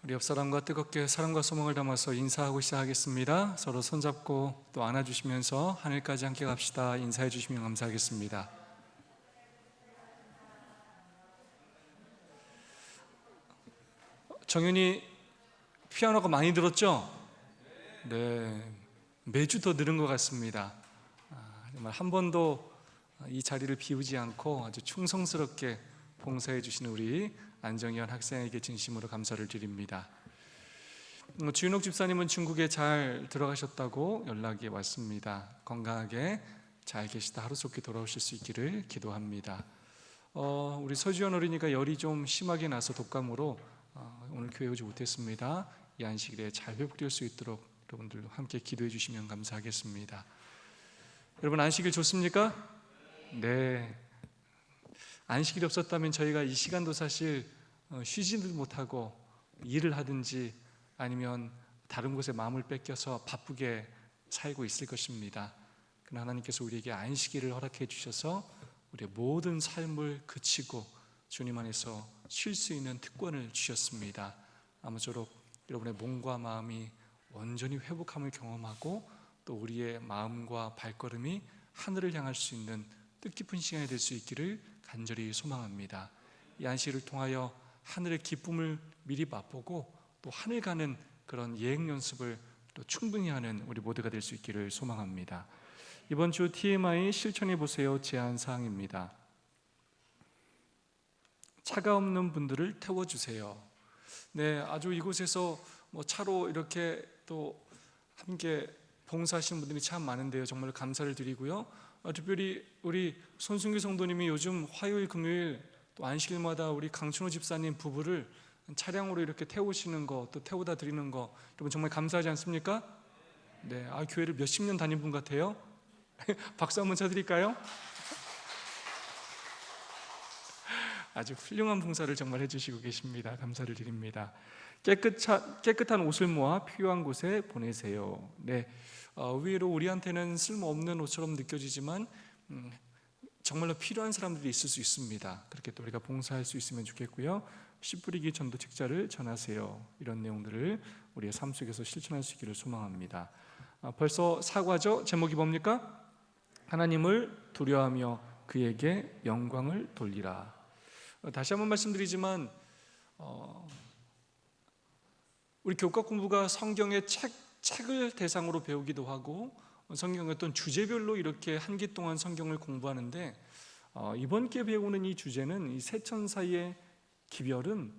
우리 옆 사람과 뜨겁게 사랑과 소망을 담아서 인사하고 시작하겠습니다. 서로 손잡고 또 안아주시면서 하늘까지 함께 갑시다. 인사해 주시면 감사하겠습니다. 정윤이 피아노가 많이 늘었죠? 네, 매주 더 늘은 것 같습니다. 정말 한 번도 이 자리를 비우지 않고 아주 충성스럽게 봉사해 주시는 우리 안정현 학생에게 진심으로 감사를 드립니다. 주윤옥 집사님은 중국에 잘 들어가셨다고 연락이 왔습니다. 건강하게 잘 계시다 하루속히 돌아오실 수 있기를 기도합니다. 우리 서주연 어린이가 열이 좀 심하게 나서 독감으로 오늘 교회 오지 못했습니다. 이 안식일에 잘 회복될 수 있도록 여러분들 함께 기도해 주시면 감사하겠습니다. 여러분 안식일 좋습니까? 네. 안식일이 없었다면 저희가 이 시간도 사실 쉬지도 못하고 일을 하든지 아니면 다른 곳에 마음을 뺏겨서 바쁘게 살고 있을 것입니다. 그러나 하나님께서 우리에게 안식일을 허락해 주셔서 우리의 모든 삶을 그치고 주님 안에서 쉴 수 있는 특권을 주셨습니다. 아무쪼록 여러분의 몸과 마음이 온전히 회복함을 경험하고 또 우리의 마음과 발걸음이 하늘을 향할 수 있는 뜻깊은 시간이 될 수 있기를 간절히 소망합니다. 이 안식일을 통하여 하늘의 기쁨을 미리 맛보고 또 하늘 가는 그런 예행 연습을 또 충분히 하는 우리 모두가 될 수 있기를 소망합니다. 이번 주 TMI 실천해 보세요 제안 사항입니다. 차가 없는 분들을 태워주세요. 네, 아주 이곳에서 차로 이렇게 또 함께 봉사하시는 분들이 참 많은데요. 정말 감사를 드리고요. 특별히 우리 손순규 성도님이 요즘 화요일, 금요일 또 안식일마다 우리 강춘호 집사님 부부를 차량으로 이렇게 태우시는 거, 또 태우다 드리는 거 여러분 정말 감사하지 않습니까? 네, 교회를 몇십 년 다닌 분 같아요. 박수 한번 쳐드릴까요? 아주 훌륭한 봉사를 정말 해주시고 계십니다. 감사를 드립니다. 깨끗한 옷을 모아 필요한 곳에 보내세요. 네, 의외로 우리한테는 쓸모없는 옷처럼 느껴지지만 정말로 필요한 사람들이 있을 수 있습니다. 그렇게 또 우리가 봉사할 수 있으면 좋겠고요. 씨 뿌리기 전도 책자를 전하세요. 이런 내용들을 우리의 삶 속에서 실천할 수 있기를 소망합니다. 벌써 사과죠. 제목이 뭡니까? 하나님을 두려워하며 그에게 영광을 돌리라. 다시 한번 말씀드리지만 우리 교과 공부가 성경의 책을 대상으로 배우기도 하고 성경의 어떤 주제별로 이렇게 한 기 동안 성경을 공부하는데 이번 기회에 배우는 이 주제는 이 세 천사의 기별은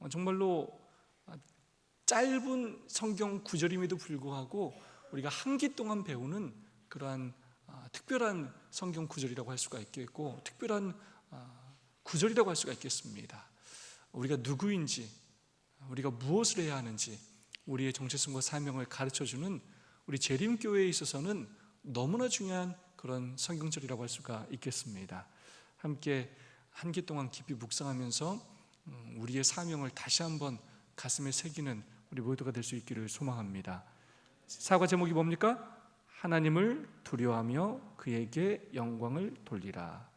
정말로 짧은 성경 구절임에도 불구하고 우리가 한 기 동안 배우는 그러한 특별한 성경 구절이라고 할 수가 있겠고 특별한 구절이라고 할 수가 있겠습니다. 우리가 누구인지, 우리가 무엇을 해야 하는지, 우리의 정체성과 사명을 가르쳐주는 우리 재림교회에 있어서는 너무나 중요한 그런 성경절이라고 할 수가 있겠습니다. 함께 한 기 동안 깊이 묵상하면서 우리의 사명을 다시 한번 가슴에 새기는 우리 모두가 될 수 있기를 소망합니다. 사과 제목이 뭡니까? 하나님을 두려워하며 그에게 영광을 돌리라.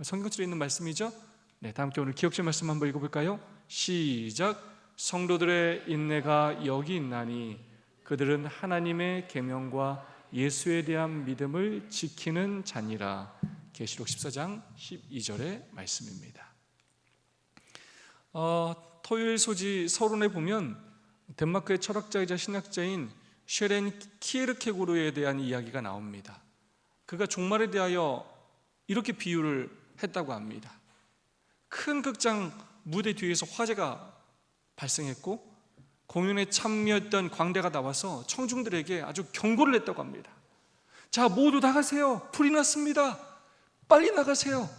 성경절에 있는 말씀이죠. 네, 다 함께 오늘 기억절 말씀 한번 읽어볼까요? 시작. 성도들의 인내가 여기 있나니 그들은 하나님의 계명과 예수에 대한 믿음을 지키는 자니라. 계시록 14장 12절의 말씀입니다. 토요일 소지 서론에 보면 덴마크의 철학자이자 신학자인 쉐렌 키에르케고르에 대한 이야기가 나옵니다. 그가 종말에 대하여 이렇게 비유를 했다고 합니다. 큰 극장 무대 뒤에서 화재가 발생했고 공연에 참여했던 광대가 나와서 청중들에게 아주 경고를 했다고 합니다. 자, 모두 나가세요. 불이 났습니다. 빨리 나가세요.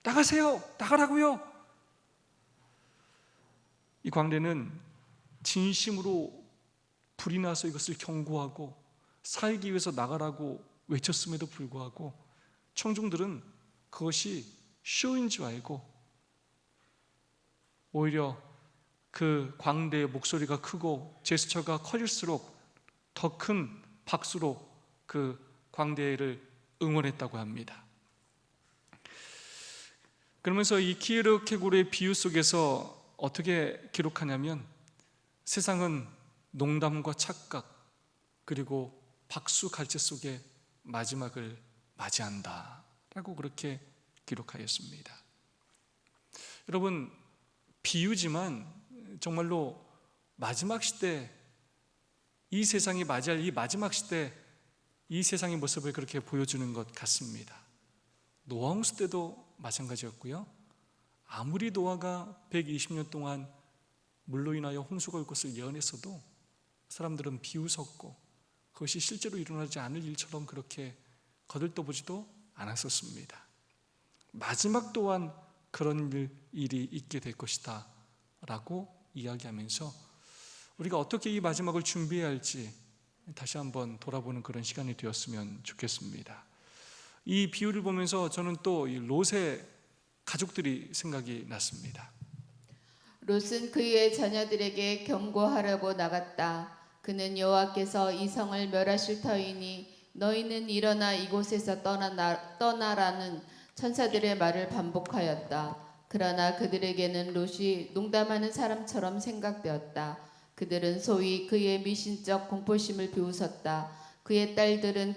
나가세요. 나가라고요. 이 광대는 진심으로 불이 나서 이것을 경고하고 살기 위해서 나가라고 외쳤음에도 불구하고 청중들은 그것이 쇼인 줄 알고 오히려 그 광대의 목소리가 크고 제스처가 커질수록 더 큰 박수로 그 광대를 응원했다고 합니다. 그러면서 이 키에르케고르의 비유 속에서 어떻게 기록하냐면 세상은 농담과 착각 그리고 박수 갈채 속에 마지막을 맞이한다 라고 그렇게 기록하였습니다. 여러분, 비유지만 정말로 마지막 시대, 이 세상이 맞이할 이 마지막 시대, 이 세상의 모습을 그렇게 보여주는 것 같습니다. 노아 홍수 때도 마찬가지였고요, 아무리 노아가 120년 동안 물로 인하여 홍수가 올 것을 예언했어도 사람들은 비웃었고 그것이 실제로 일어나지 않을 일처럼 그렇게 거들떠보지도 않았었습니다. 마지막 또한 그런 일이 있게 될 것이다 라고 이야기하면서 우리가 어떻게 이 마지막을 준비해야 할지 다시 한번 돌아보는 그런 시간이 되었으면 좋겠습니다. 이 비유를 보면서 저는 또 이 롯의 가족들이 생각이 났습니다. 롯은 그의 자녀들에게 경고하려고 나갔다. 그는 여호와께서 이 성을 멸하실 터이니 너희는 일어나 이곳에서 떠나라는 천사들의 말을 반복하였다. 그러나 그들에게는 롯이 농담하는 사람처럼 생각되었다. 그들은 소위 그의 미신적 공포심을 비웃었다. 그의 딸들은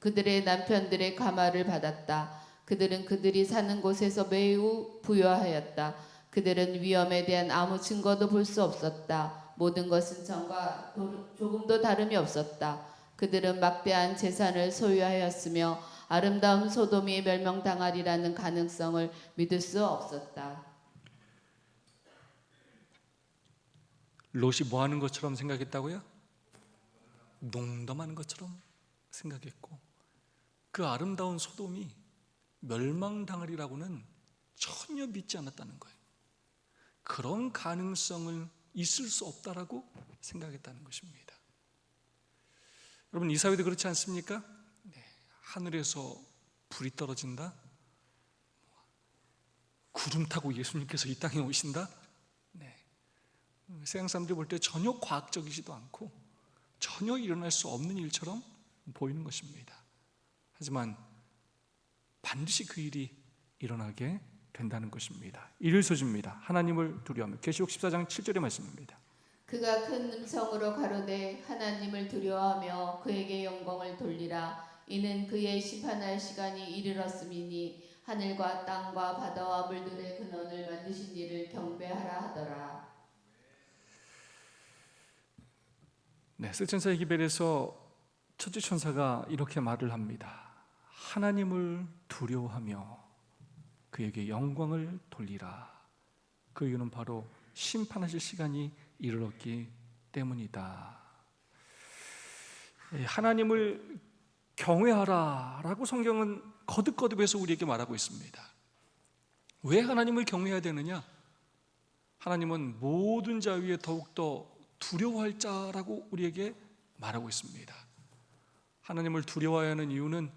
그들의 남편들의 가마를 받았다. 그들은 그들이 사는 곳에서 매우 부유하였다. 그들은 위험에 대한 아무 증거도 볼 수 없었다. 모든 것은 전과 조금도 다름이 없었다. 그들은 막대한 재산을 소유하였으며 아름다운 소돔이 멸망당하리라는 가능성을 믿을 수 없었다. 롯이 뭐 하는 것처럼 생각했다고요? 농담하는 것처럼 생각했고, 그 아름다운 소돔이 멸망당하리라고는 전혀 믿지 않았다는 거예요. 그런 가능성을 있을 수 없다라고 생각했다는 것입니다. 여러분, 이 사회도 그렇지 않습니까? 네, 하늘에서 불이 떨어진다, 구름 타고 예수님께서 이 땅에 오신다. 네, 세상 사람들이 볼 때 전혀 과학적이지도 않고 전혀 일어날 수 없는 일처럼 보이는 것입니다. 하지만 반드시 그 일이 일어나게 된다는 것입니다. 이를 소집니다. 하나님을 두려워하며. 계시록 14장 7절의 말씀입니다. 그가 큰 음성으로 가로되 하나님을 두려워하며 그에게 영광을 돌리라. 이는 그의 심판할 시간이 이르렀음이니 하늘과 땅과 바다와 물들의 근원을 만드신 이를 경배하라 하더라. 네, 스천사의 기별에서 첫째 천사가 이렇게 말을 합니다. 하나님을 두려워하며 그에게 영광을 돌리라. 그 이유는 바로 심판하실 시간이 이르렀기 때문이다. 하나님을 경외하라 라고 성경은 거듭거듭해서 우리에게 말하고 있습니다. 왜 하나님을 경외해야 되느냐? 하나님은 모든 자 위에 더욱더 두려워할 자라고 우리에게 말하고 있습니다. 하나님을 두려워해야 하는 이유는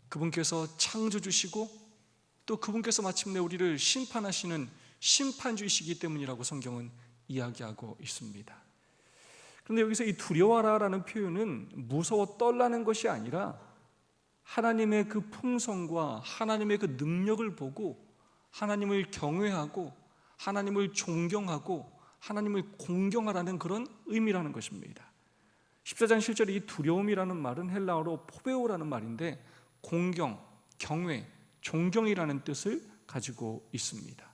그분께서 창조주시고 또 그분께서 마침내 우리를 심판하시는 심판주이시기 때문이라고 성경은 이야기하고 있습니다. 그런데 여기서 이 두려워하라라는 표현은 무서워 떨라는 것이 아니라 하나님의 그 풍성과 하나님의 그 능력을 보고 하나님을 경외하고 하나님을 존경하고 하나님을 공경하라는 그런 의미라는 것입니다. 14장 7절에 이 두려움이라는 말은 헬라어로 포베오라는 말인데 공경, 경외, 존경이라는 뜻을 가지고 있습니다.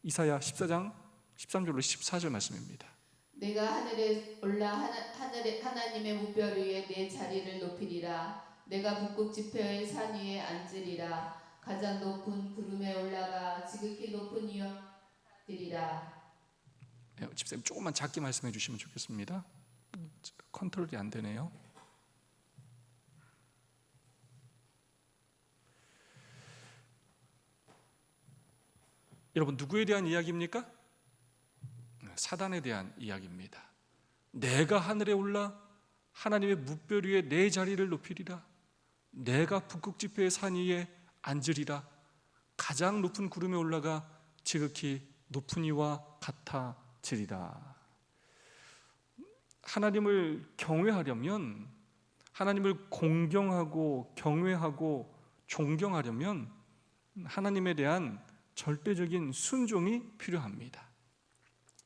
이사야 14장 13절로 14절 말씀입니다. 내가 하늘에 올라 하나님의 무별 위에 내 자리를 높이리라. 내가 북극 지표의 산 위에 앉으리라. 가장 높은 구름에 올라가 지극히 높은 이어 드리라. 집사님 조금만 작게 말씀해 주시면 좋겠습니다. 컨트롤이 안 되네요. 여러분, 누구에 대한 이야기입니까? 사단에 대한 이야기입니다. 내가 하늘에 올라 하나님의 무별 위에 내 자리를 높이리라. 내가 북극 지표의 산 위에 앉으리라. 가장 높은 구름에 올라가 지극히 높은 이와 같아지리라. 하나님을 경외하려면, 하나님을 공경하고 경외하고 존경하려면 하나님에 대한 절대적인 순종이 필요합니다.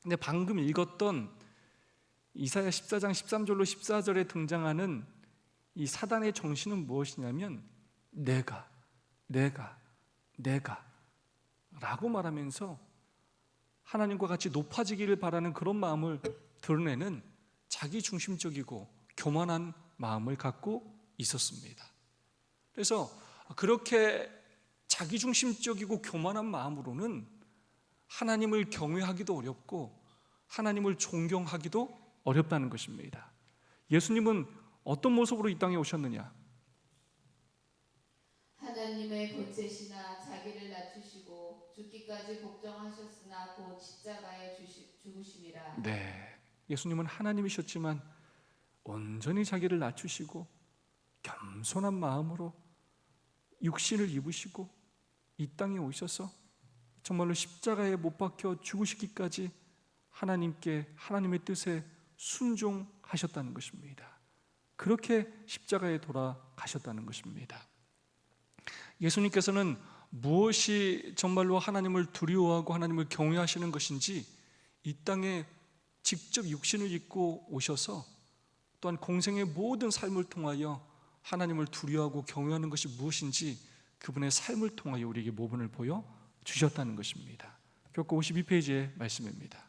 근데 방금 읽었던 이사야 14장 13절로 14절에 등장하는 이 사단의 정신은 무엇이냐면 내가 라고 말하면서 하나님과 같이 높아지기를 바라는 그런 마음을 드러내는 자기 중심적이고 교만한 마음을 갖고 있었습니다. 그래서 그렇게 자기 중심적이고 교만한 마음으로는 하나님을 경외하기도 어렵고 하나님을 존경하기도 어렵다는 것입니다. 예수님은 어떤 모습으로 이 땅에 오셨느냐? 하나님의 본체시나 자기를 낮추시고 죽기까지 복종하셨으나 곧 십자가에 죽으심이라. 네, 예수님은 하나님이셨지만 온전히 자기를 낮추시고 겸손한 마음으로 육신을 입으시고 이 땅에 오셔서 정말로 십자가에 못 박혀 죽으시기까지 하나님의 뜻에 순종하셨다는 것입니다. 그렇게 십자가에 돌아가셨다는 것입니다. 예수님께서는 무엇이 정말로 하나님을 두려워하고 하나님을 경외하시는 것인지 이 땅에 직접 육신을 입고 오셔서 또한 공생의 모든 삶을 통하여 하나님을 두려워하고 경외하는 것이 무엇인지 그분의 삶을 통하여 우리에게 모범을 보여주셨다는 것입니다. 교과 52페이지의 말씀입니다.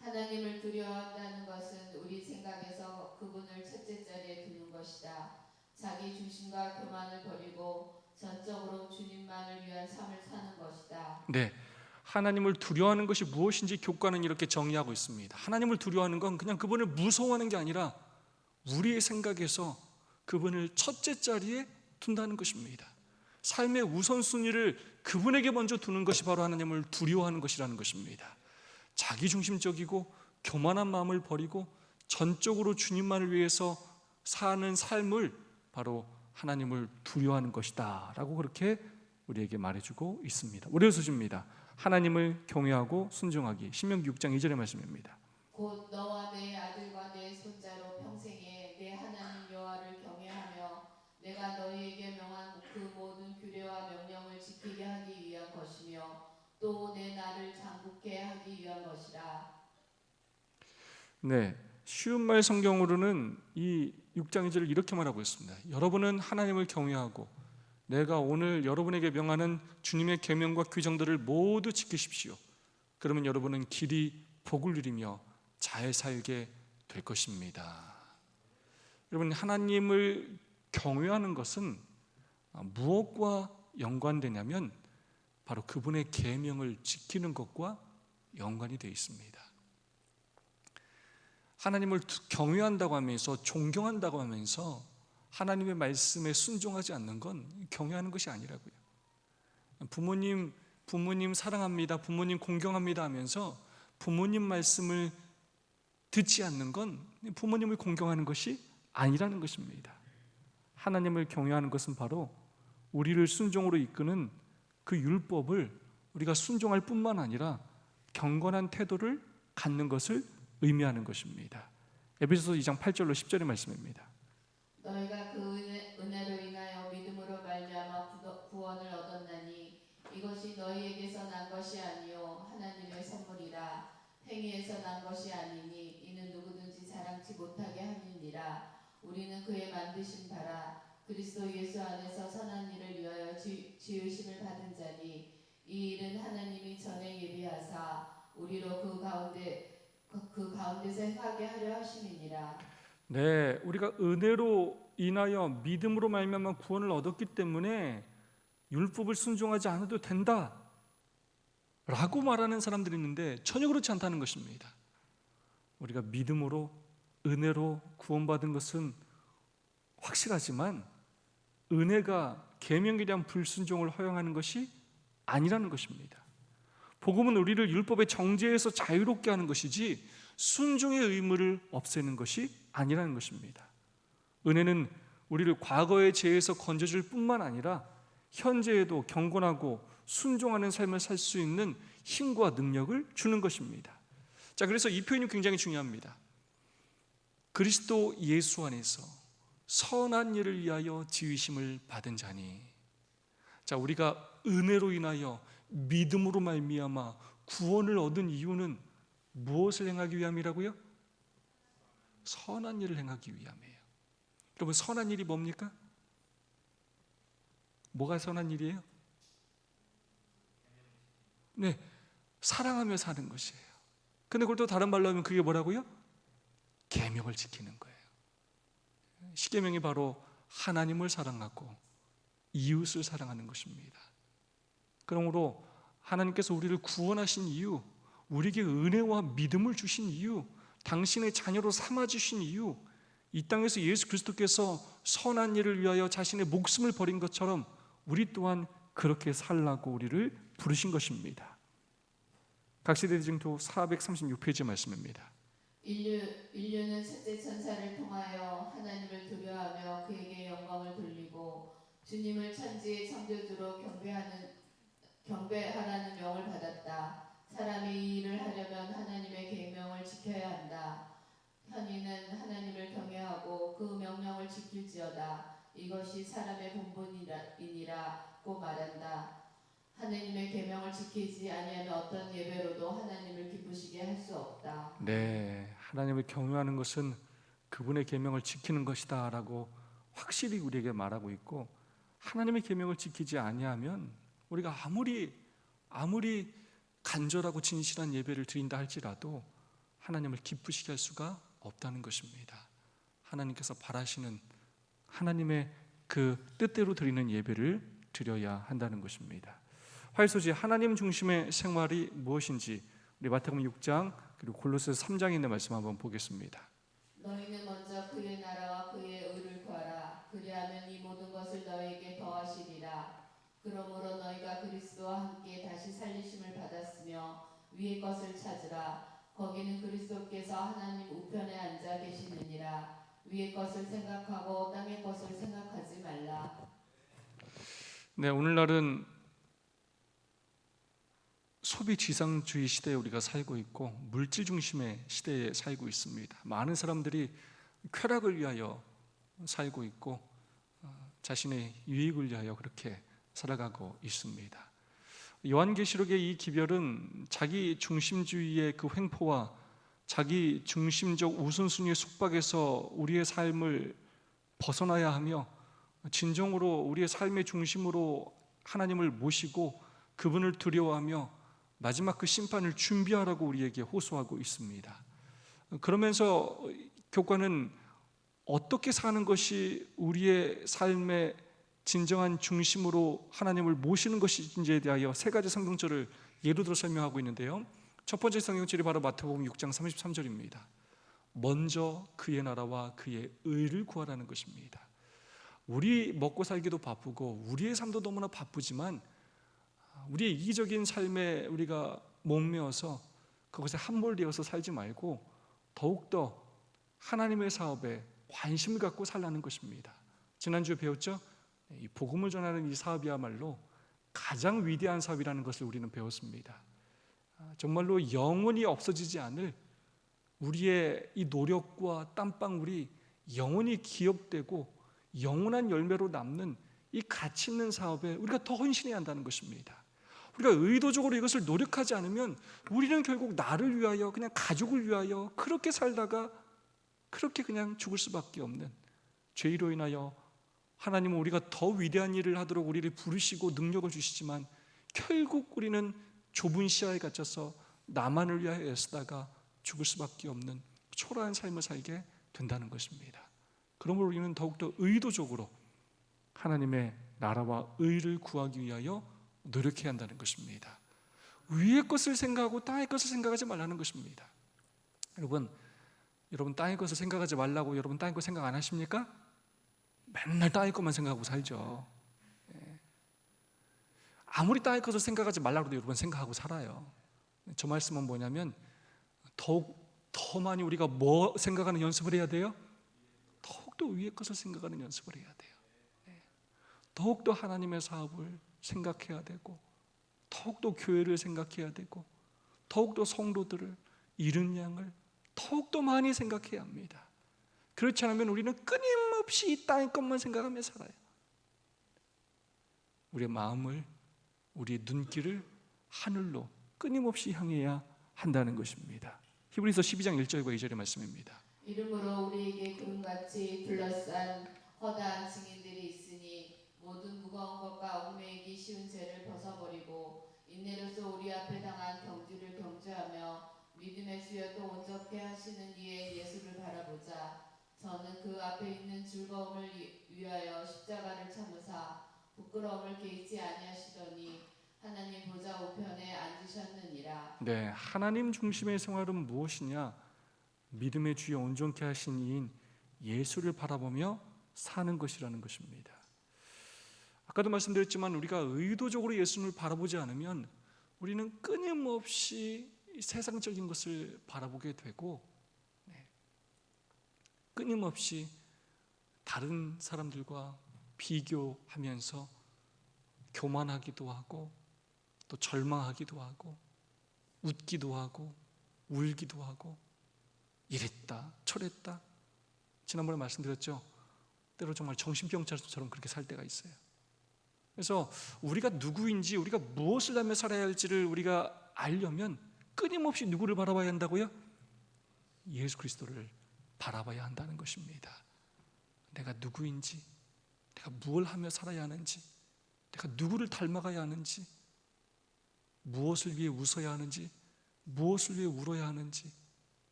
하나님을 두려워한다는 것은 우리 생각에서 그분을 첫째 자리에 두는 것이다. 자기 중심과 교만을 버리고 전적으로 주님만을 위한 삶을 사는 것이다. 네, 하나님을 두려워하는 것이 무엇인지 교과는 이렇게 정의하고 있습니다. 하나님을 두려워하는 건 그냥 그분을 무서워하는 게 아니라 우리의 생각에서 그분을 첫째 자리에 둔다는 것입니다. 삶의 우선순위를 그분에게 먼저 두는 것이 바로 하나님을 두려워하는 것이라는 것입니다. 자기중심적이고 교만한 마음을 버리고 전적으로 주님만을 위해서 사는 삶을 바로 하나님을 두려워하는 것이다 라고 그렇게 우리에게 말해주고 있습니다. 오려서집니다. 하나님을 경외하고 순종하기. 신명기 6장 2절의 말씀입니다. 곧 너와 내 아들과 내 손자로 평생에 내 하나님 여호와를 경외하며 내가 너희에게 명한 그 모든 규례와 명령을 지키게 하기 위한 것이며 또 내 나를 장독케 하기 위한 것이라. 네, 쉬운 말 성경으로는 이 6장 2절을 이렇게 말하고 있습니다. 여러분은 하나님을 경외하고 내가 오늘 여러분에게 명하는 주님의 계명과 규정들을 모두 지키십시오. 그러면 여러분은 길이 복을 누리며 잘 살게 될 것입니다. 여러분, 하나님을 경외하는 것은 무엇과 연관되냐면 바로 그분의 계명을 지키는 것과 연관이 되어 있습니다. 하나님을 경외한다고 하면서 존경한다고 하면서 하나님의 말씀에 순종하지 않는 건 경외하는 것이 아니라고요. 부모님 사랑합니다, 부모님 공경합니다 하면서 부모님 말씀을 듣지 않는 건 부모님을 공경하는 것이 아니라는 것입니다. 하나님을 경외하는 것은 바로 우리를 순종으로 이끄는 그 율법을 우리가 순종할 뿐만 아니라 경건한 태도를 갖는 것을 의미하는 것입니다. 에베소서 2장 8절로 10절의 말씀입니다. 너희가 그 은혜로 인하여 믿음으로 말미암아 구원을 얻었나니 이것이 너희에게서 난 것이 아니요 하나님의 선물이라. 행위에서 난 것이 아니니 이는 누구든지 자랑치 못하게 함이니라. 우리는 그의 만드신 바라 그리스도 예수 안에서 선한 일을 위하여 지으심을 받은 자니 이 일은 하나님이 전에 예비하사 우리로 그 가운데서 행하게 하려 하심이니라. 네, 우리가 은혜로 인하여 믿음으로 말미암아 구원을 얻었기 때문에 율법을 순종하지 않아도 된다 라고 말하는 사람들이 있는데 전혀 그렇지 않다는 것입니다. 우리가 믿음으로 은혜로 구원받은 것은 확실하지만 은혜가 계명에 대한 불순종을 허용하는 것이 아니라는 것입니다. 복음은 우리를 율법의 정죄에서 자유롭게 하는 것이지 순종의 의무를 없애는 것이 아니라는 것입니다. 은혜는 우리를 과거의 죄에서 건져줄 뿐만 아니라 현재에도 경건하고 순종하는 삶을 살 수 있는 힘과 능력을 주는 것입니다. 자, 그래서 이 표현이 굉장히 중요합니다. 그리스도 예수 안에서 선한 일을 위하여 지으심을 받은 자니. 자, 우리가 은혜로 인하여 믿음으로 말미암아 구원을 얻은 이유는 무엇을 행하기 위함이라고요? 선한 일을 행하기 위함이에요. 여러분, 선한 일이 뭡니까? 뭐가 선한 일이에요? 네, 사랑하며 사는 것이에요. 근데 그걸 또 다른 말로 하면 그게 뭐라고요? 계명을 지키는 거예요. 십계명이 바로 하나님을 사랑하고 이웃을 사랑하는 것입니다. 그러므로 하나님께서 우리를 구원하신 이유, 우리에게 은혜와 믿음을 주신 이유, 당신의 자녀로 삼아주신 이유, 이 땅에서 예수 그리스도께서 선한 일을 위하여 자신의 목숨을 버린 것처럼 우리 또한 그렇게 살라고 우리를 부르신 것입니다. 각시대지증도 436페이지 말씀입니다. 인류는 셋째 천사를 통하여 하나님을 두려워하며 그에게 영광을 돌리고 주님을 천지의 창조주로 경배하라는 명을 받았다. 사람이 이 일을 하려면 하나님의 계명을 지켜야 한다. 현인은 하나님을 경외하고 그 명령을 지킬지어다. 이것이 사람의 본분이니라고 말한다. 하나님의 계명을 지키지 아니하면 어떤 예배로도 하나님을 기쁘시게 할 수 없다. 네, 하나님을 경외하는 것은 그분의 계명을 지키는 것이다 라고 확실히 우리에게 말하고 있고, 하나님의 계명을 지키지 아니하면 우리가 아무리 간절하고 진실한 예배를 드린다 할지라도 하나님을 기쁘시게 할 수가 없다는 것입니다. 하나님께서 바라시는 하나님의 그 뜻대로 드리는 예배를 드려야 한다는 것입니다. 활소지 하나님 중심의 생활이 무엇인지 우리 마태복음 6장 그리고 골로새서 3장에 있는 말씀 한번 보겠습니다. 너희는 먼저 그의 나라와 그의 의를 구하라. 그리하면 이 모든 것을 너희에게 더하시리라. 그러므로 너희가 그리스도와 함께 다시 살리심을 받았으며 위의 것을 찾으라. 거기는 그리스도께서 하나님 우편에 앉아 계시느니라. 위의 것을 생각하고 땅의 것을 생각하지 말라. 네, 오늘날은 소비 지상주의 시대에 우리가 살고 있고 물질 중심의 시대에 살고 있습니다. 많은 사람들이 쾌락을 위하여 살고 있고 자신의 유익을 위하여 그렇게 살아가고 있습니다. 요한계시록의 이 기별은 자기 중심주의의 그 횡포와 자기 중심적 우선순위의 속박에서 우리의 삶을 벗어나야 하며 진정으로 우리의 삶의 중심으로 하나님을 모시고 그분을 두려워하며 마지막 그 심판을 준비하라고 우리에게 호소하고 있습니다. 그러면서 교과는 어떻게 사는 것이 우리의 삶의 진정한 중심으로 하나님을 모시는 것인지에 대하여 세 가지 성경절을 예로 들어 설명하고 있는데요. 첫 번째 성경절이 바로 마태복음 6장 33절입니다. 먼저 그의 나라와 그의 의를 구하라는 것입니다. 우리 먹고 살기도 바쁘고 우리의 삶도 너무나 바쁘지만 우리의 이기적인 삶에 우리가 목매어서 그것에 함몰되어서 살지 말고 더욱더 하나님의 사업에 관심을 갖고 살라는 것입니다. 지난주에 배웠죠? 이 복음을 전하는 이 사업이야말로 가장 위대한 사업이라는 것을 우리는 배웠습니다. 정말로 영원히 없어지지 않을 우리의 이 노력과 땀방울이 영원히 기억되고 영원한 열매로 남는 이 가치 있는 사업에 우리가 더 헌신해야 한다는 것입니다. 우리가 의도적으로 이것을 노력하지 않으면 우리는 결국 나를 위하여 그냥 가족을 위하여 그렇게 살다가 그렇게 그냥 죽을 수밖에 없는, 죄로 인하여 하나님은 우리가 더 위대한 일을 하도록 우리를 부르시고 능력을 주시지만 결국 우리는 좁은 시야에 갇혀서 나만을 위하여 애쓰다가 죽을 수밖에 없는 초라한 삶을 살게 된다는 것입니다. 그러므로 우리는 더욱더 의도적으로 하나님의 나라와 의를 구하기 위하여 노력해야 한다는 것입니다. 위의 것을 생각하고 땅의 것을 생각하지 말라는 것입니다. 여러분 땅의 것을 생각하지 말라고 여러분 땅의 것 생각 안 하십니까? 맨날 땅의 것만 생각하고 살죠. 아무리 땅의 것을 생각하지 말라고 해도 여러분 생각하고 살아요. 저 말씀은 뭐냐면 더 많이 우리가 뭐 생각하는 연습을 해야 돼요? 더욱더 위의 것을 생각하는 연습을 해야 돼요. 더욱더 하나님의 사업을 생각해야 되고 더욱더 교회를 생각해야 되고 더욱더 성도들을 이른 양을 더욱더 많이 생각해야 합니다. 그렇지 않으면 우리는 끊임없이 이 땅의 것만 생각하며 살아요. 우리의 마음을, 우리의 눈길을 하늘로 끊임없이 향해야 한다는 것입니다. 히브리서 12장 1절과 2절의 말씀입니다. 이름으로 우리에게 구름같이 둘러싼 허다한 증인들이 있으니 모든 무거운 것과 얽매이기 쉬운 죄를 벗어버리고 인내로서 우리 앞에 당한 경주를 경주하며 믿음의 주여 또 온전케 하시는 이의 예수를 바라보자. 저는 그 앞에 있는 즐거움을 위하여 십자가를 참으사 부끄러움을 개의치 아니하시더니 하나님 보좌 우편에 앉으셨느니라. 네, 하나님 중심의 생활은 무엇이냐? 믿음의 주여 온전케 하신 이인 예수를 바라보며 사는 것이라는 것입니다. 아까도 말씀드렸지만 우리가 의도적으로 예수님을 바라보지 않으면 우리는 끊임없이 세상적인 것을 바라보게 되고 끊임없이 다른 사람들과 비교하면서 교만하기도 하고 또 절망하기도 하고 웃기도 하고 울기도 하고 이랬다 저랬다. 지난번에 말씀드렸죠. 때로 정말 정신병자처럼 그렇게 살 때가 있어요. 그래서 우리가 누구인지, 우리가 무엇을 하며 살아야 할지를 우리가 알려면 끊임없이 누구를 바라봐야 한다고요? 예수 그리스도를 바라봐야 한다는 것입니다. 내가 누구인지, 내가 무엇을 하며 살아야 하는지, 내가 누구를 닮아가야 하는지, 무엇을 위해 웃어야 하는지, 무엇을 위해 울어야 하는지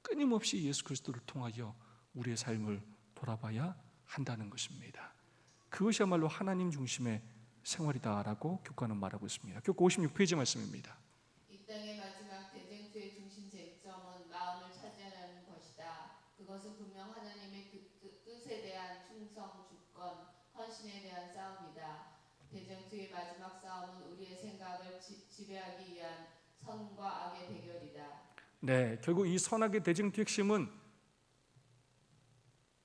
끊임없이 예수 그리스도를 통하여 우리의 삶을 돌아봐야 한다는 것입니다. 그것이야말로 하나님 중심의 생활이다라고 교과는 말하고 있습니다. 교과 56페이지 말씀입니다. 이 땅의 마지막 대쟁투의 중심 쟁점은 마음을 차지하는 것이다. 그것은 분명 하나님의 뜻에 대한 충성, 주권, 헌신에 대한 싸움이다. 대쟁투의 마지막 싸움은 우리의 생각을 지배하기 위한 선과 악의 대결이다. 네, 결국 이 선악의 대쟁투의 핵심은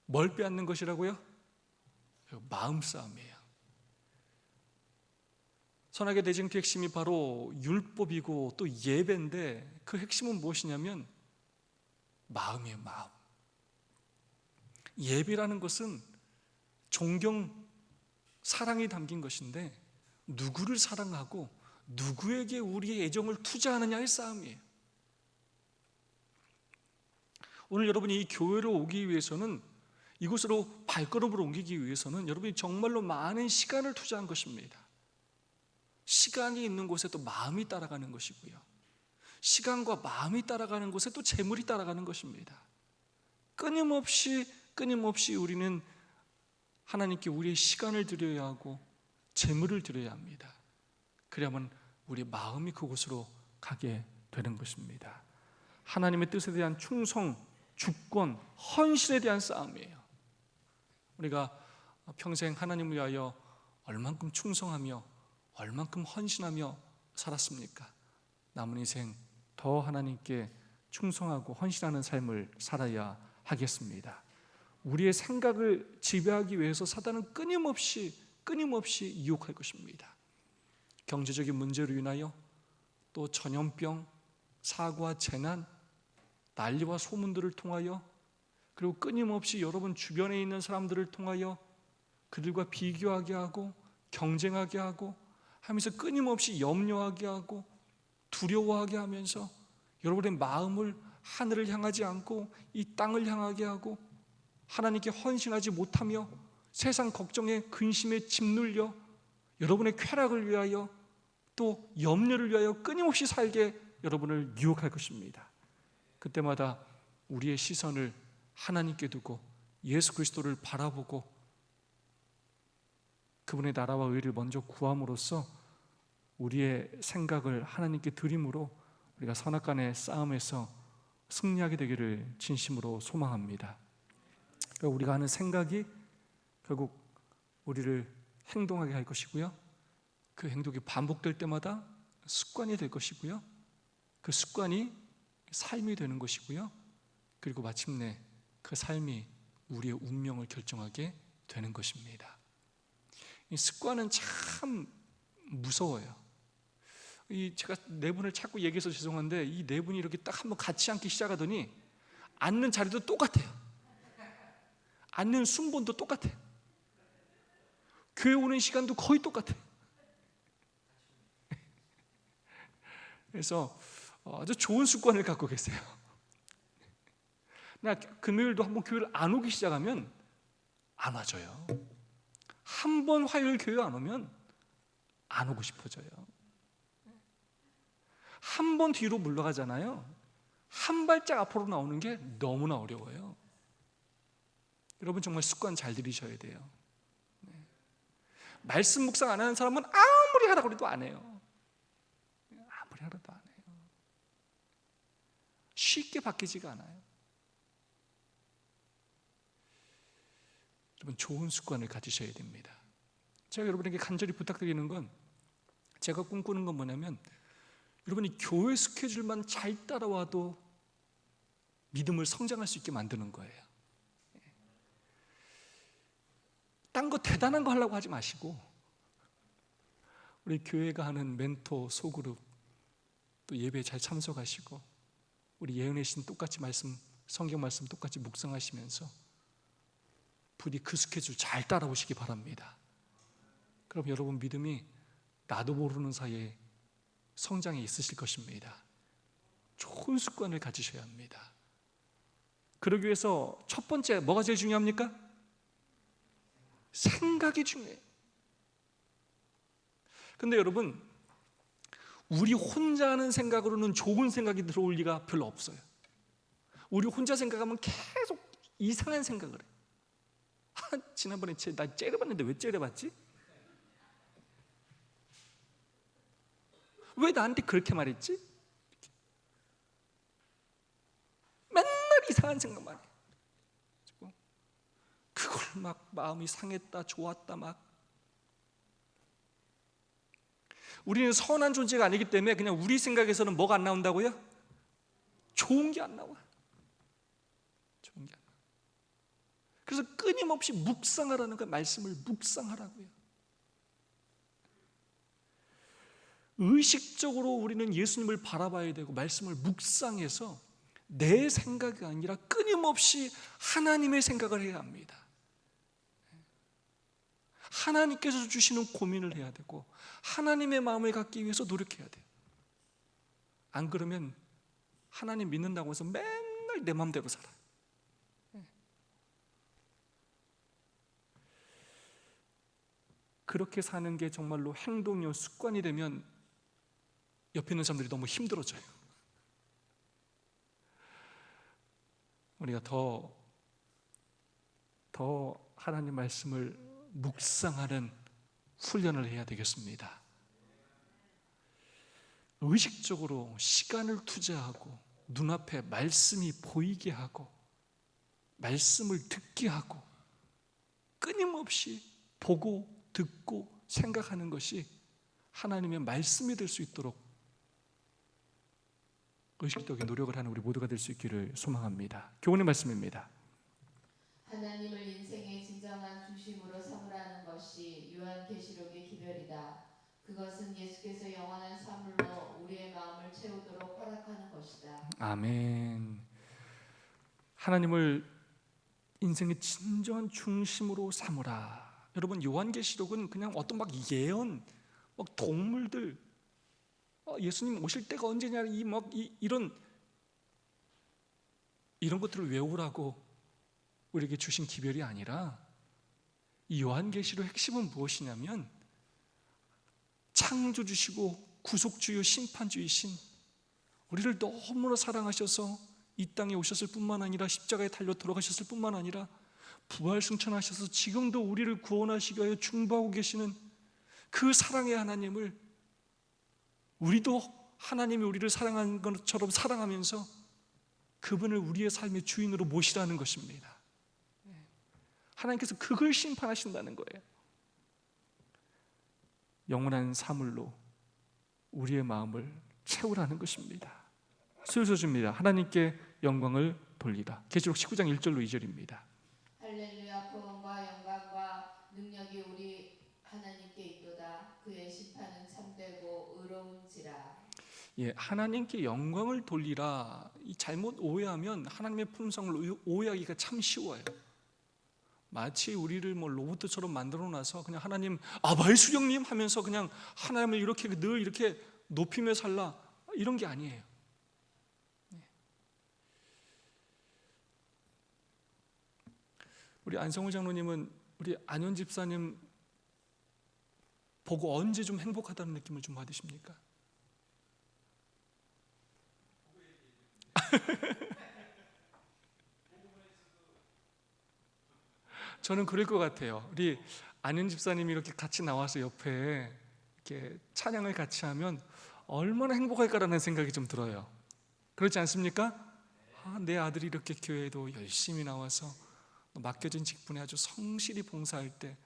뭘 빼앗는 것이라고요? 마음 싸움이에요. 선악의 대쟁투의 핵심이 바로 율법이고 또 예배인데 그 핵심은 무엇이냐면 마음이에요. 마음. 예배라는 것은 존경, 사랑이 담긴 것인데 누구를 사랑하고 누구에게 우리의 애정을 투자하느냐의 싸움이에요. 오늘 여러분이 이 교회로 오기 위해서는, 이곳으로 발걸음을 옮기기 위해서는 여러분이 정말로 많은 시간을 투자한 것입니다. 시간이 있는 곳에 또 마음이 따라가는 것이고요, 시간과 마음이 따라가는 곳에 또 재물이 따라가는 것입니다. 끊임없이 우리는 하나님께 우리의 시간을 드려야 하고 재물을 드려야 합니다. 그래야만 우리의 마음이 그곳으로 가게 되는 것입니다. 하나님의 뜻에 대한 충성, 주권, 헌신에 대한 싸움이에요. 우리가 평생 하나님을 위하여 얼만큼 충성하며 얼만큼 헌신하며 살았습니까? 남은 인생 더 하나님께 충성하고 헌신하는 삶을 살아야 하겠습니다. 우리의 생각을 지배하기 위해서 사단은 끊임없이 유혹할 것입니다. 경제적인 문제로 인하여, 또 전염병, 사고와 재난, 난리와 소문들을 통하여, 그리고 끊임없이 여러분 주변에 있는 사람들을 통하여 그들과 비교하게 하고 경쟁하게 하고 하면서 끊임없이 염려하게 하고 두려워하게 하면서 여러분의 마음을 하늘을 향하지 않고 이 땅을 향하게 하고 하나님께 헌신하지 못하며 세상 걱정에 근심에 짓눌려 여러분의 쾌락을 위하여 또 염려를 위하여 끊임없이 살게 여러분을 유혹할 것입니다. 그때마다 우리의 시선을 하나님께 두고 예수 그리스도를 바라보고 그분의 나라와 의를 먼저 구함으로써 우리의 생각을 하나님께 드림으로 우리가 선악간의 싸움에서 승리하게 되기를 진심으로 소망합니다. 그러니까 우리가 하는 생각이 결국 우리를 행동하게 할 것이고요, 그 행동이 반복될 때마다 습관이 될 것이고요, 그 습관이 삶이 되는 것이고요, 그리고 마침내 그 삶이 우리의 운명을 결정하게 되는 것입니다. 이 습관은 참 무서워요. 제가 네 분을 자꾸 얘기해서 죄송한데 이 네 분이 이렇게 딱 한번 같이 앉기 시작하더니 앉는 자리도 똑같아요. 앉는 순번도 똑같아요. 교회 오는 시간도 거의 똑같아요. 그래서 아주 좋은 습관을 갖고 계세요. 나 금요일도 한번 교회를 안 오기 시작하면 안 와줘요. 한 번 화요일 교회 안 오면 안 오고 싶어져요. 한 번 뒤로 물러가잖아요. 한 발짝 앞으로 나오는 게 너무나 어려워요. 여러분 정말 습관 잘 들이셔야 돼요. 말씀 묵상 안 하는 사람은 아무리 하라고 해도 안 해요. 아무리 하라도 안 해요. 쉽게 바뀌지가 않아요. 여러분 좋은 습관을 가지셔야 됩니다. 제가 여러분에게 간절히 부탁드리는 건, 제가 꿈꾸는 건 뭐냐면 여러분이 교회 스케줄만 잘 따라와도 믿음을 성장할 수 있게 만드는 거예요. 딴 거 대단한 거 하려고 하지 마시고, 우리 교회가 하는 멘토 소그룹 또 예배에 잘 참석하시고, 우리 예은혜 씨는 똑같이 성경 말씀 똑같이 묵상하시면서 부디 그 스케줄 잘 따라오시기 바랍니다. 그럼 여러분 믿음이 나도 모르는 사이에 성장이 있으실 것입니다. 좋은 습관을 가지셔야 합니다. 그러기 위해서 첫 번째 뭐가 제일 중요합니까? 생각이 중요해요. 근데 여러분, 우리 혼자 하는 생각으로는 좋은 생각이 들어올 리가 별로 없어요. 우리 혼자 생각하면 계속 이상한 생각을 해요. 지난번에 나 째려봤는데 왜 째려봤지? 왜 나한테 그렇게 말했지? 맨날 이상한 생각만 해요. 그걸 막 마음이 상했다 좋았다 막. 우리는 선한 존재가 아니기 때문에 그냥 우리 생각에서는 뭐가 안 나온다고요? 좋은 게 안 나와. 좋은 게 안 나와. 그래서 끊임없이 묵상하라는 거예요. 말씀을 묵상하라고요. 의식적으로 우리는 예수님을 바라봐야 되고 말씀을 묵상해서 내 생각이 아니라 끊임없이 하나님의 생각을 해야 합니다. 하나님께서 주시는 고민을 해야 되고 하나님의 마음을 갖기 위해서 노력해야 돼요. 안 그러면 하나님 믿는다고 해서 맨날 내 마음대로 살아요. 그렇게 사는 게 정말로 행동이요 습관이 되면 옆에 있는 사람들이 너무 힘들어져요. 우리가 더 하나님 말씀을 묵상하는 훈련을 해야 되겠습니다. 의식적으로 시간을 투자하고 눈앞에 말씀이 보이게 하고 말씀을 듣게 하고 끊임없이 보고 듣고 생각하는 것이 하나님의 말씀이 될 수 있도록 의식적인 노력을 하는 우리 모두가 될 수 있기를 소망합니다. 교훈의 말씀입니다. 하나님을 인생의 진정한 중심으로 삼으라는 것이 요한계시록의 기별이다. 그것은 예수께서 영원한 사물로 우리의 마음을 채우도록 허락하는 것이다. 아멘. 하나님을 인생의 진정한 중심으로 삼으라. 여러분 요한계시록은 그냥 어떤 막 예언, 막 동물들, 예수님 오실 때가 언제냐 이런 것들을 외우라고 우리에게 주신 기별이 아니라 이 요한계시록 핵심은 무엇이냐면 창조주시고 구속주요 심판주이신 우리를 너무나 사랑하셔서 이 땅에 오셨을 뿐만 아니라 십자가에 달려 돌아가셨을 뿐만 아니라 부활 승천하셔서 지금도 우리를 구원하시기 위하여 중보하고 계시는 그 사랑의 하나님을 우리도 하나님이 우리를 사랑한 것처럼 사랑하면서 그분을 우리의 삶의 주인으로 모시라는 것입니다. 하나님께서 그걸 심판하신다는 거예요. 영원한 사물로 우리의 마음을 채우라는 것입니다. 수요소주입니다. 하나님께 영광을 돌리라. 계시록 19장 1절로 2절입니다. 할렐루야. 구원과 영광과 능력이 우리 하나님께 있도다. 그의 심판은 참되고 의로운지라. 예, 하나님께 영광을 돌리라. 이 잘못 오해하면 하나님의 품성을 오해하기가 참 쉬워요. 마치 우리를 뭐 로봇처럼 만들어놔서 그냥 하나님 아바의 수령님 하면서 그냥 하나님을 이렇게 늘 이렇게 높이며 살라 이런 게 아니에요. 우리 안성호 장로님은 우리 안현 집사님 보고 언제 좀 행복하다는 느낌을 좀 받으십니까? 저는 그럴 것 같아요. 우리 안현 집사님이 이렇게 같이 나와서 옆에 이렇게 찬양을 같이 하면 얼마나 행복할까라는 생각이 좀 들어요. 그렇지 않습니까? 내 아들이 이렇게 교회에도 열심히 나와서 맡겨진 직분에 아주 성실히 봉사할 때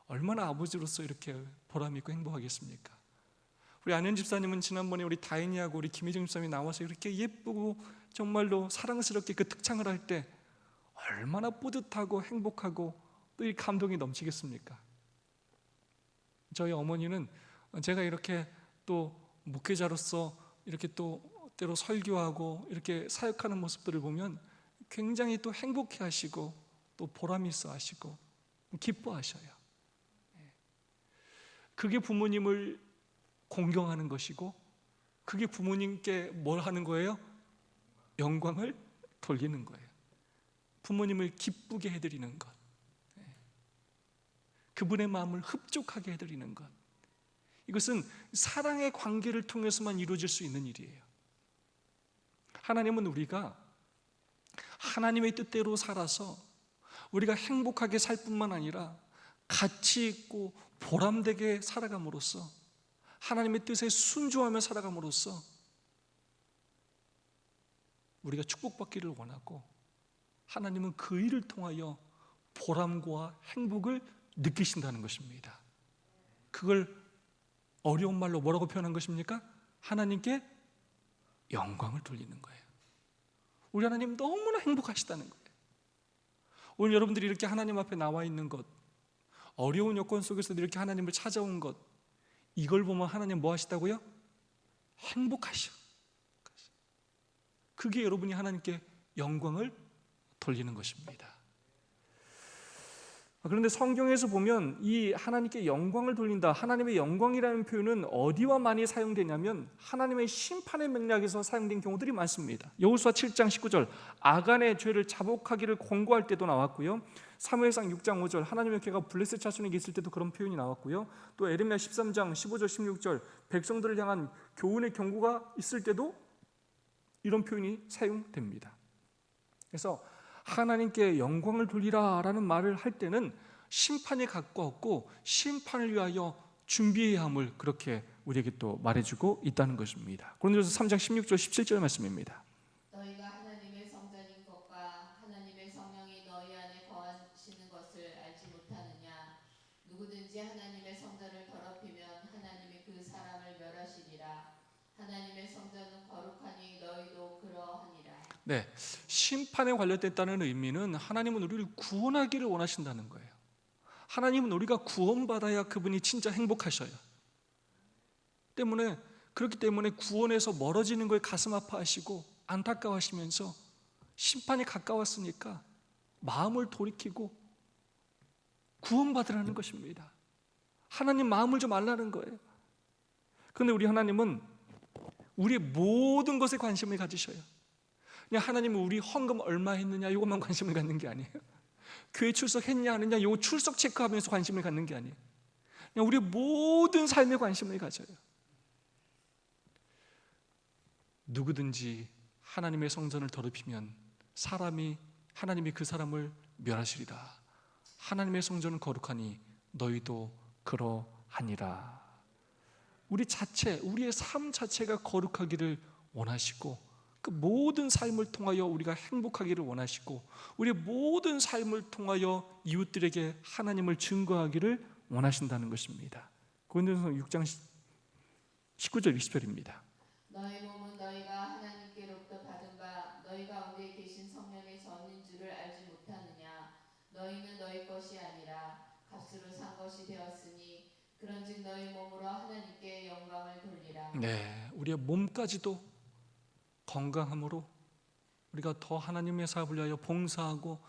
얼마나 아버지로서 이렇게 보람 있고 행복하겠습니까? 우리 안현 집사님은 지난번에 우리 다인이하고 우리 김혜정 집사님이 나와서 이렇게 예쁘고 정말로 사랑스럽게 그 특창을 할 때 얼마나 뿌듯하고 행복하고 또 이 감동이 넘치겠습니까? 저희 어머니는 제가 이렇게 또 목회자로서 이렇게 또 때로 설교하고 이렇게 사역하는 모습들을 보면 굉장히 또 행복해 하시고 또 보람 있어 하시고 기뻐하셔요. 그게 부모님을 공경하는 것이고, 그게 부모님께 뭘 하는 거예요? 영광을 돌리는 거예요. 부모님을 기쁘게 해드리는 것, 그분의 마음을 흡족하게 해드리는 것, 이것은 사랑의 관계를 통해서만 이루어질 수 있는 일이에요. 하나님은 우리가 하나님의 뜻대로 살아서 우리가 행복하게 살 뿐만 아니라 가치 있고 보람되게 살아감으로써, 하나님의 뜻에 순종하며 살아감으로써 우리가 축복받기를 원하고, 하나님은 그 일을 통하여 보람과 행복을 느끼신다는 것입니다. 그걸 어려운 말로 뭐라고 표현한 것입니까? 하나님께 영광을 돌리는 거예요. 우리 하나님 너무나 행복하시다는 거예요. 오늘 여러분들이 이렇게 하나님 앞에 나와 있는 것, 어려운 여건 속에서도 이렇게 하나님을 찾아온 것, 이걸 보면 하나님 뭐 하시다고요? 행복하셔. 그게 여러분이 하나님께 영광을 돌리는 것입니다. 그런데 성경에서 보면 이 하나님께 영광을 돌린다, 하나님의 영광이라는 표현은 어디와 많이 사용되냐면 하나님의 심판의 맥락에서 사용된 경우들이 많습니다. 여호수아 7장 19절 아간의 죄를 자복하기를 권고할 때도 나왔고요, 사무엘상 6장 5절 하나님의 궤가 블레셋 자손에게 있을 때도 그런 표현이 나왔고요, 또 에레미야 13장 15절 16절 백성들을 향한 교훈의 경고가 있을 때도 이런 표현이 사용됩니다. 그래서 하나님께 영광을 돌리라 라는 말을 할 때는 심판이 가까웠고 심판을 위하여 준비해야 함을 그렇게 우리에게 또 말해주고 있다는 것입니다. 고린도전서 3장 16절 17절 말씀입니다. 너희가 하나님의 성전인 것과 하나님의 성령이 너희 안에 거하시는 것을 알지 못하느냐? 누구든지 하나님의 성전을 더럽히면 하나님이 그 사람을 멸하시리라. 하나님의 성전은 거룩하니 너희도 그러하니라. 네, 심판에 관련됐다는 의미는 하나님은 우리를 구원하기를 원하신다는 거예요. 하나님은 우리가 구원받아야 그분이 진짜 행복하셔요. 그렇기 때문에 구원에서 멀어지는 걸 가슴 아파하시고 안타까워하시면서 심판이 가까웠으니까 마음을 돌이키고 구원받으라는 것입니다. 하나님 마음을 좀 알라는 거예요. 그런데 우리 하나님은 우리의 모든 것에 관심을 가지셔요. 그냥 하나님은 우리 헌금 얼마 했느냐 이것만 관심을 갖는 게 아니에요. 교회 출석했냐 안 했냐 요 출석 체크하면서 관심을 갖는 게 아니에요. 그냥 우리의 모든 삶에 관심을 가져요. 누구든지 하나님의 성전을 더럽히면 하나님이 그 사람을 멸하시리라. 하나님의 성전은 거룩하니 너희도 그러하니라. 우리의 삶 자체가 거룩하기를 원하시고, 그 모든 삶을 통하여 우리가 행복하기를 원하시고, 우리의 모든 삶을 통하여 이웃들에게 하나님을 증거하기를 원하신다는 것입니다. 고린도전서 6장 19절 20절입니다. 너희 몸은 너희가 하나님께로부터 받은 바 너희 가운데 계신 성령의 전인 줄을 알지 못하느냐? 너희는 너희 것이 아니라 값으로 산 것이 되었으니 그런즉 너희 몸으로 하나님께 영광을 돌리라. 네, 우리의 몸까지도 건강함으로 우리가 더 하나님의 사업을 위하여 봉사하고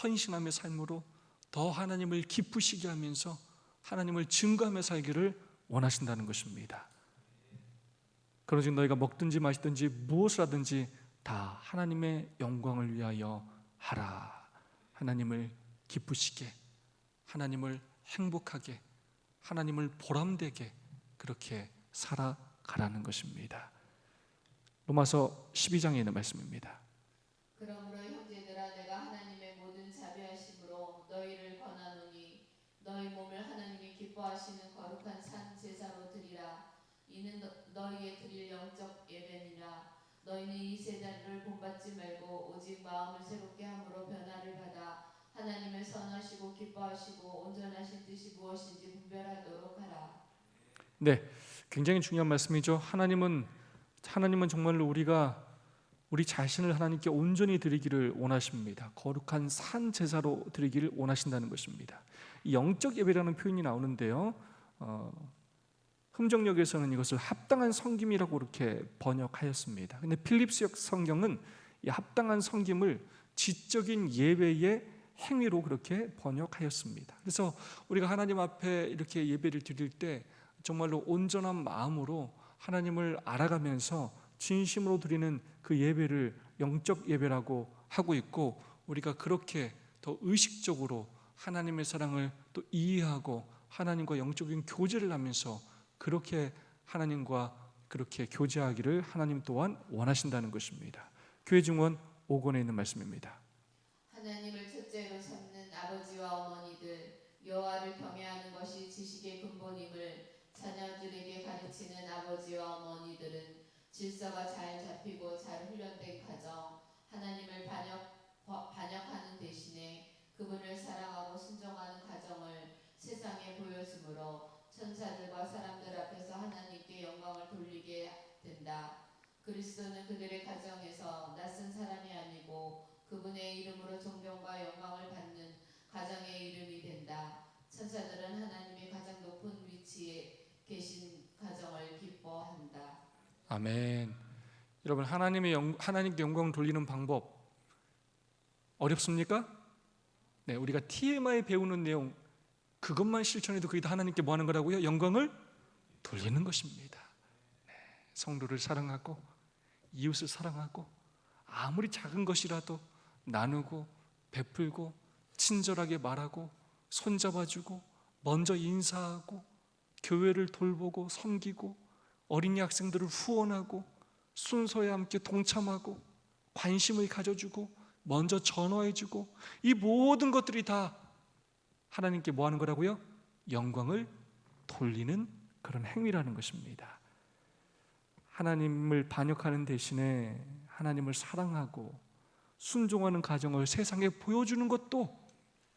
헌신함의 삶으로 더 하나님을 기쁘시게 하면서 하나님을 증거하며 살기를 원하신다는 것입니다. 그러즉 너희가 먹든지 마시든지 무엇을 하든지 다 하나님의 영광을 위하여 하라. 하나님을 기쁘시게, 하나님을 행복하게, 하나님을 보람되게 그렇게 살아가라는 것입니다. 로마서 12장에 있는 말씀입니다. 그러므로 형제들아 내가 하나님의 모든 자비하심으로 너희를 권하노니 너희 몸을 하나님이 기뻐하시는 거룩한 산 제사로 드리라. 이는 너희의 드릴 영적 예배니라. 너희는 이 제사를 본받지 말고 오직 마음을 새롭게 함으로 변화를 받아 하나님을 선하시고 기뻐하시고 온전하신 뜻이 무엇인지 분별하도록 하라. 네, 굉장히 중요한 말씀이죠. 하나님은 정말로 우리 자신을 하나님께 온전히 드리기를 원하십니다. 거룩한 산 제사로 드리기를 원하신다는 것입니다. 이 영적 예배라는 표현이 나오는데요, 흠정역에서는 이것을 합당한 섬김이라고 이렇게 번역하였습니다. 근데 필립스역 성경은 이 합당한 섬김을 지적인 예배의 행위로 그렇게 번역하였습니다. 그래서 우리가 하나님 앞에 이렇게 예배를 드릴 때 정말로 온전한 마음으로 하나님을 알아가면서 진심으로 드리는 그 예배를 영적 예배라고 하고 있고, 우리가 그렇게 더 의식적으로 하나님의 사랑을 또 이해하고 하나님과 영적인 교제를 하면서 그렇게 하나님과 그렇게 교제하기를 하나님 또한 원하신다는 것입니다. 교회 증언 5권에 있는 말씀입니다. 하나님을 첫째로 삼는 아버지와 어머니들, 여호와를 경외하는 것이 지식의 근본임을 자녀들에게 가르치는 아버지와 어머니들은 질서가 잘 잡히고 잘 훈련된 가정, 하나님을 반역하는 대신에 그분을 사랑하고 순종하는 가정을 세상에 보여주므로 천사들과 사람들 앞에서 하나님께 영광을 돌리게 된다. 그리스도는 그들의 가정에서 낯선 사람이 아니고 그분의 이름으로 존경과 영광을 받는 가정의 이름이 된다. 천사들은 하나님의 가장 높은 위치에 계신 가정을 기뻐한다. 아멘. 여러분, 하나님께 영광을 돌리는 방법 어렵습니까? 네, 우리가 TMI 배우는 내용 그것만 실천해도 그게 다 하나님께 뭐 하는 거라고요? 영광을 돌리는 것입니다. 네, 성도를 사랑하고 이웃을 사랑하고 아무리 작은 것이라도 나누고 베풀고 친절하게 말하고 손잡아주고 먼저 인사하고 교회를 돌보고 섬기고 어린이 학생들을 후원하고 순서에 함께 동참하고 관심을 가져주고 먼저 전화해주고, 이 모든 것들이 다 하나님께 뭐 하는 거라고요? 영광을 돌리는 그런 행위라는 것입니다. 하나님을 반역하는 대신에 하나님을 사랑하고 순종하는 가정을 세상에 보여주는 것도,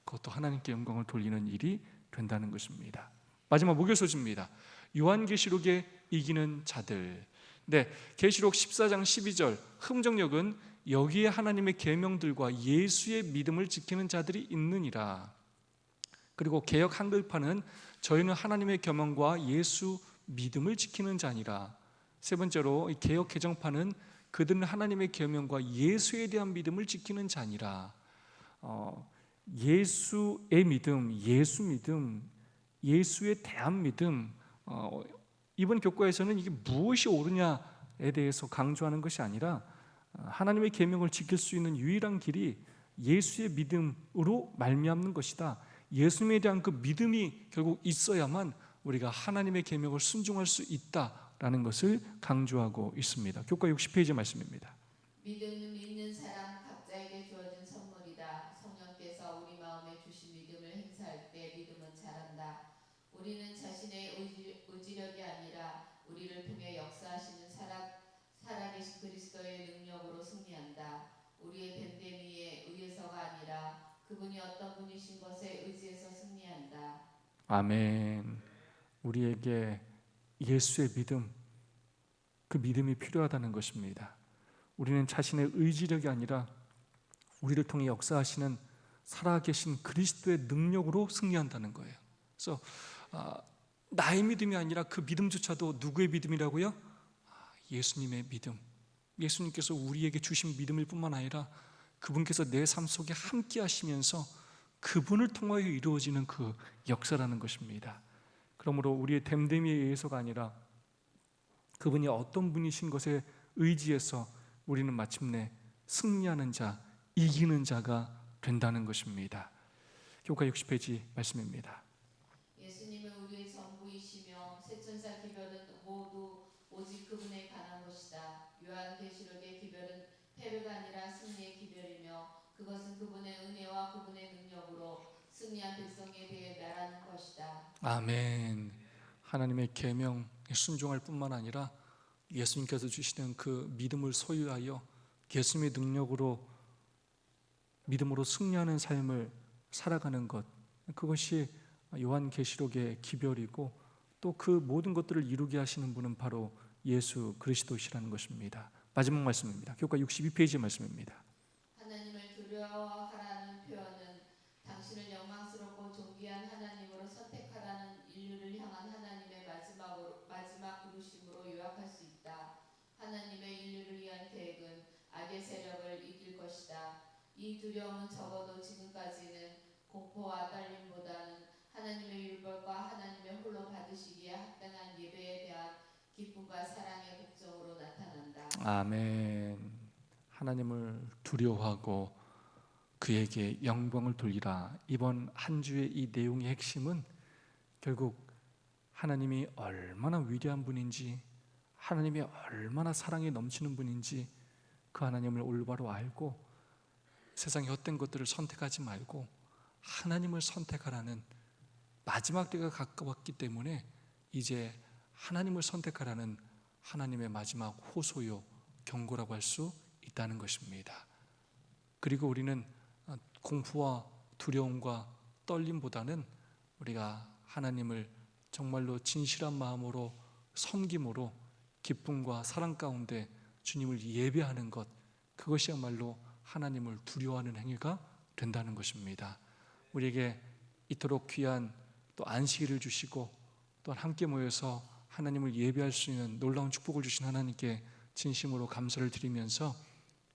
그것도 하나님께 영광을 돌리는 일이 된다는 것입니다. 마지막 목요 소식입니다. 요한계시록에 이기는 자들. 네, 계시록 14장 12절 흠정역은 여기에 하나님의 계명들과 예수의 믿음을 지키는 자들이 있느니라. 그리고 개역 한글판은 저희는 하나님의 계명과 예수 믿음을 지키는 자니라. 세 번째로 개역 개정판은 그들은 하나님의 계명과 예수에 대한 믿음을 지키는 자니라. 예수의 믿음, 예수 믿음, 예수에 대한 믿음, 이번 교과에서는 이게 무엇이 옳으냐에 대해서 강조하는 것이 아니라 하나님의 계명을 지킬 수 있는 유일한 길이 예수의 믿음으로 말미암는 것이다. 예수님에 대한 그 믿음이 결국 있어야만 우리가 하나님의 계명을 순종할 수 있다라는 것을 강조하고 있습니다. 교과 60페이지 말씀입니다. 믿음은 믿는 사람 각자에게 주어진 선물이다. 성령께서 우리 마음에 주신 믿음을 행사할 때 믿음은 자란다. 우리는 자신의 의지력이 아니라 우리를 통해 역사하시는 살아계신 그리스도의 능력으로 승리한다. 우리의 됨됨이에 의해서가 아니라 그분이 어떤 분이신 것에 의지해서 승리한다. 아멘. 우리에게 예수의 믿음, 그 믿음이 필요하다는 것입니다. 우리는 자신의 의지력이 아니라 우리를 통해 역사하시는 살아계신 그리스도의 능력으로 승리한다는 거예요. 그래서 나의 믿음이 아니라 그 믿음조차도 누구의 믿음이라고요? 예수님의 믿음. 예수님께서 우리에게 주신 믿음일 뿐만 아니라 그분께서 내 삶 속에 함께 하시면서 그분을 통하여 이루어지는 그 역사라는 것입니다. 그러므로 우리의 됨됨이에 의해서가 아니라 그분이 어떤 분이신 것에 의지해서 우리는 마침내 승리하는 자, 이기는 자가 된다는 것입니다. 교과 60페이지 말씀입니다. 예수님은 우리의 전부이시며 세천사 기별은 모두 오직 그분에 관한 것이다. 요한계시록의 기별은 패배가 아니라 승리의 기별이며 그것은 그분의 은혜와 그분의 능력으로 승리한 백성에 대해 말하는 것이다. 아멘. 하나님의 계명에 순종할 뿐만 아니라 예수님께서 주시는 그 믿음을 소유하여 예수님의 능력으로 믿음으로 승리하는 삶을 살아가는 것, 그것이 요한계시록의 기별이고 또 그 모든 것들을 이루게 하시는 분은 바로 예수 그리스도시라는 것입니다. 마지막 말씀입니다. 교과 62페이지 말씀입니다. 하나님을 두려워하라는 표현은 당신을 영광스럽고 존귀한 하나님으로 선택하라는 인류를 향한 하나님의 마지막 부르심으로 요약할 수 있다. 하나님의 인류를 위한 계획은 악의 세력을 이길 것이다. 이 두려움은 적어도 지금까지는 공포와 떨림보다는 하나님의 율법과 하나님의 홀로 받으시기에 합당한 예배에 대한 기쁨과 사랑의 복종으로 나타난다. 아멘. 하나님을 두려워하고 그에게 영광을 돌리라. 이번 한 주의 이 내용의 핵심은 결국 하나님이 얼마나 위대한 분인지, 하나님이 얼마나 사랑이 넘치는 분인지 그 하나님을 올바로 알고 세상의 헛된 것들을 선택하지 말고 하나님을 선택하라는, 마지막 때가 가까웠기 때문에 이제 하나님을 선택하라는 하나님의 마지막 호소요, 경고라고 할 수 있다는 것입니다. 그리고 우리는 공포와 두려움과 떨림보다는 우리가 하나님을 정말로 진실한 마음으로 섬김으로 기쁨과 사랑 가운데 주님을 예배하는 것, 그것이야말로 하나님을 두려워하는 행위가 된다는 것입니다. 우리에게 이토록 귀한 또 안식일을 주시고 또한 함께 모여서 하나님을 예배할 수 있는 놀라운 축복을 주신 하나님께 진심으로 감사를 드리면서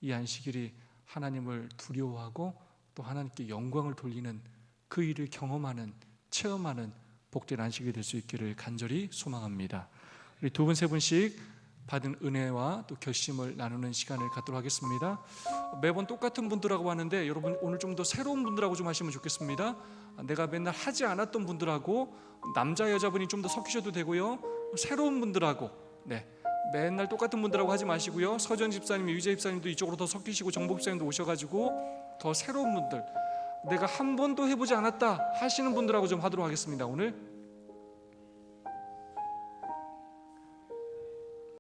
이 안식일이 하나님을 두려워하고 또 하나님께 영광을 돌리는 그 일을 경험하는, 체험하는 복된 안식이 될 수 있기를 간절히 소망합니다. 우리 두 분, 세 분씩 받은 은혜와 또 결심을 나누는 시간을 갖도록 하겠습니다. 매번 똑같은 분들하고 하는데 여러분 오늘 좀 더 새로운 분들하고 좀 하시면 좋겠습니다. 내가 맨날 하지 않았던 분들하고, 남자 여자분이 좀 더 섞이셔도 되고요, 새로운 분들하고, 맨날 똑같은 분들하고 하지 마시고요, 서전 집사님, 유재 집사님도 이쪽으로 더 섞이시고 정복 집사님도 오셔가지고 더 새로운 분들, 내가 한 번도 해보지 않았다 하시는 분들하고 좀 하도록 하겠습니다. 오늘